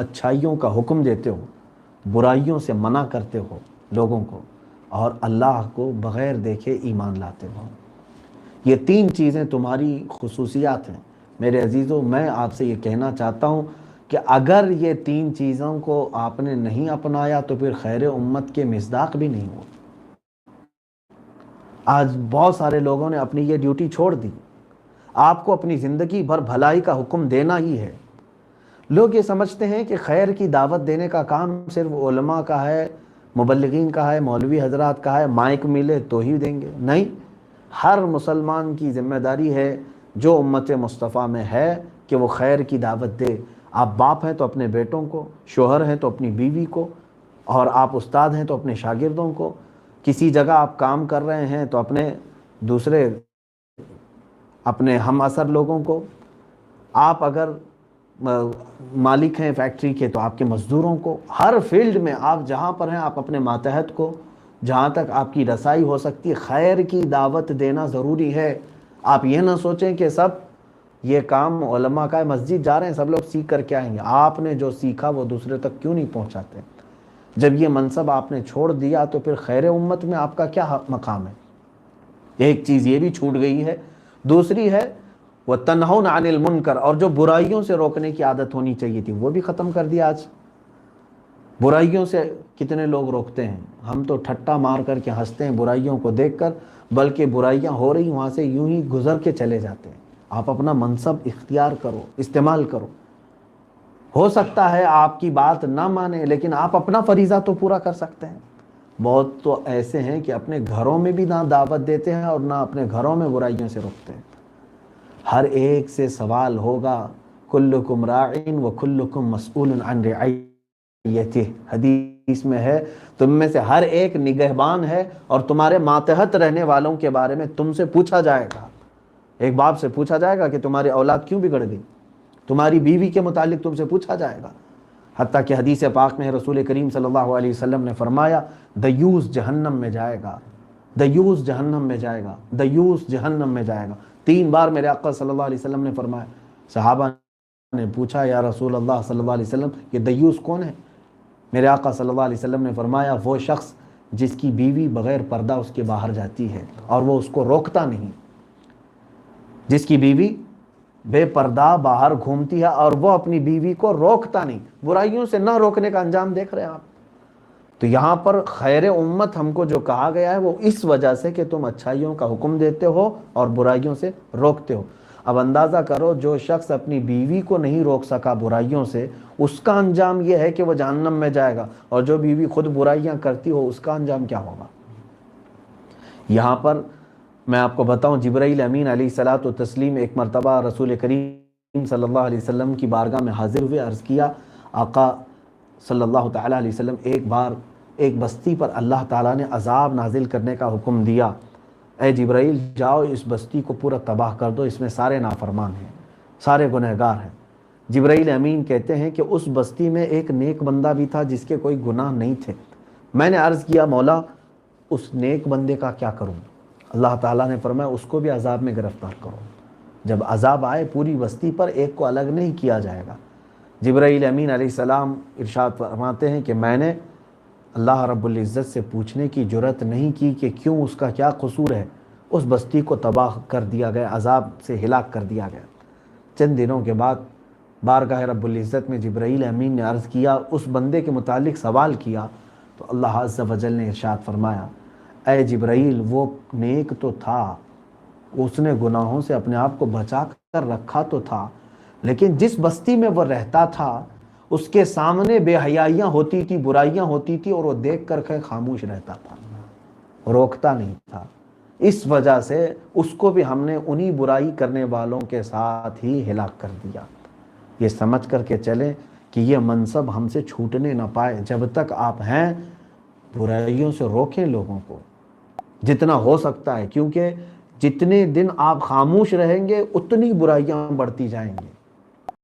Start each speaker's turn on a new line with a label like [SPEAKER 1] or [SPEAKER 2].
[SPEAKER 1] अच्छाइयों का हुक्म देते हो, बुराइयों से मना करते हो लोगों को, और अल्लाह को बग़ैर देखे ईमान लाते हो। ये 3 चीज़ें तुम्हारी खुसूसियात हैं। मेरे अजीज़ों, मैं आपसे ये कहना चाहता हूँ कि अगर ये 3 चीज़ों को आपने नहीं अपनाया तो फिर खैर उम्मत के मिस्दाक भी नहीं हो। आज बहुत सारे लोगों ने अपनी ये ड्यूटी छोड़ दी। आपको अपनी ज़िंदगी भर भलाई का हुक्म देना ही है। लोग ये समझते हैं कि खैर की दावत देने का काम सिर्फ उलमा का है, मुबल्लिगीन का है, मौलवी हजरात का है, माइक मिले तो ही देंगे। नहीं, हर मुसलमान की ज़िम्मेदारी है जो उम्मत मुस्तफ़ा में है कि वो खैर की दावत दे। आप बाप हैं तो अपने बेटों को, शोहर हैं तो अपनी बीवी को, और आप उस्ताद हैं तो अपने शागिर्दों को, किसी जगह आप काम कर रहे हैं तो अपने दूसरे अपने हम असर लोगों को, आप अगर मालिक हैं फैक्ट्री के तो आपके मज़दूरों को, हर फील्ड में आप जहाँ पर हैं आप अपने मातहत को, जहाँ तक आपकी रसाई हो सकती है, खैर की दावत देना ज़रूरी है। आप ये ना सोचें कि सब ये काम उलमा का है, मस्जिद जा रहे हैं सब लोग सीख कर के आएंगे। आपने जो सीखा वो दूसरे तक क्यों नहीं पहुँचाते? जब ये मनसब आपने छोड़ दिया तो फिर खैर उम्मत में आपका क्या मकाम है? एक चीज़ ये भी छूट गई है। दूसरी है वह तन्हौन अनिल मुनकर, और जो बुराइयों से रोकने की आदत होनी चाहिए थी वो भी ख़त्म कर दिया। आज बुराइयों से कितने लोग रोकते हैं? हम तो ठट्टा मार कर के हंसते हैं बुराइयों को देखकर, बल्कि बुराइयां हो रही वहाँ से यूं ही गुजर के चले जाते हैं। आप अपना मनसब इख्तियार करो, इस्तेमाल करो। हो सकता है आपकी बात ना माने, लेकिन आप अपना फरीज़ा तो पूरा कर सकते हैं। बहुत तो ऐसे हैं कि अपने घरों में भी ना दावत देते हैं और ना अपने घरों में बुराइयों से रोकते हैं। हर एक से सवाल होगा, कुल्लुकुम राइन व कुल्लुकुम मसऊलुन अन रिअयतिह। हदीस में है, तुम में से हर एक निगहबान है और तुम्हारे मातहत रहने वालों के बारे में तुमसे पूछा जाएगा। एक बाप से पूछा जाएगा कि तुम्हारी औलाद क्यों बिगड़ गई, तुम्हारी बीवी के मुतालिक तुमसे पूछा जाएगा। हत्ता कि हदीस पाक में रसूल करीम सल्लल्लाहु अलैहि वसल्लम ने फरमाया, दयूस जहन्नम में जाएगा, दयूस जहन्नम में जाएगा, दयूस जहन्नम में जाएगा। 3 बार मेरे आका सल्लल्लाहु अलैहि वसल्लम ने फरमाया। सहाबा ने पूछा, या रसूल अल्लाह सल्लल्लाहु अलैहि वसल्लम, ये दयूस कौन है? मेरे आका सल्लल्लाहु अलैहि वसल्लम ने फरमाया, वो शख्स जिसकी बीवी बग़ैर पर्दा उसके बाहर जाती है और वो उसको रोकता नहीं। जिसकी बीवी बेपर्दा बाहर घूमती है और वो अपनी बीवी को रोकता नहीं। बुराइयों से ना रोकने का अंजाम देख रहे हैं आप। तो यहाँ पर खैर उम्मत हमको जो कहा गया है वो इस वजह से कि तुम अच्छाइयों का हुक्म देते हो और बुराइयों से रोकते हो। अब अंदाज़ा करो, जो शख्स अपनी बीवी को नहीं रोक सका बुराइयों से, उसका अंजाम ये है कि वो जहन्नम में जाएगा, और जो बीवी खुद बुराइयां करती हो उसका अंजाम क्या होगा? यहाँ पर मैं आपको बताऊं, जिब्राइल अमीन अलैहिस्सलातु तस्लीम एक मरतबा रसूल करीम सल्लल्लाहु अलैहि वसल्लम की बारगाह में हाजिर हुए। अर्ज़ किया, आका सल्लल्लाहु तआला अलैहि वसल्लम, एक बार एक बस्ती पर अल्लाह ताला ने अजाब नाजिल करने का हुक्म दिया। ए जिब्राइल, जाओ इस बस्ती को पूरा तबाह कर दो, इसमें सारे नाफरमान हैं, सारे गुनहगार हैं। जिब्राइल अमीन कहते हैं कि उस बस्ती में एक नेक बंदा भी था जिसके कोई गुनाह नहीं थे। मैंने अर्ज़ किया, मौला उस नेक बंदे का क्या करूं? अल्लाह ताला ने फरमाया, उसको भी अजाब में गिरफ्तार करो। जब अजाब आए पूरी बस्ती पर, एक को अलग नहीं किया जाएगा। जिब्राइल अमीन अलैहिस्सलाम इरशाद फरमाते हैं कि मैंने अल्लाह रब्बुल इज़्ज़त से पूछने की जुर्रत नहीं की कि क्यों, उसका क्या कसूर है। उस बस्ती को तबाह कर दिया गया, अजाब से हिलाक कर दिया गया। चंद दिनों के बाद बारगाह रब्बुल इज़्ज़त में जिब्राइल अमीन ने अर्ज़ किया, उस बंदे के मुतालिक सवाल किया, तो अल्लाह अज़्ज़ व जल ने इरशाद फरमाया, ऐ जिब्राइल, वो नेक तो था, उसने गुनाहों से अपने आप को बचा कर रखा तो था, लेकिन जिस बस्ती में वो रहता था उसके सामने बेहयाइयाँ होती थी, बुराइयाँ होती थी, और वो देख कर खामोश रहता था, रोकता नहीं था। इस वजह से उसको भी हमने उन्हीं बुराई करने वालों के साथ ही हिलाक कर दिया। ये समझ कर के चलें कि ये मनसब हमसे छूटने ना पाए। जब तक आप हैं, बुराइयों से रोकें लोगों को जितना हो सकता है, क्योंकि जितने दिन आप खामोश रहेंगे उतनी बुराइयां बढ़ती जाएंगी।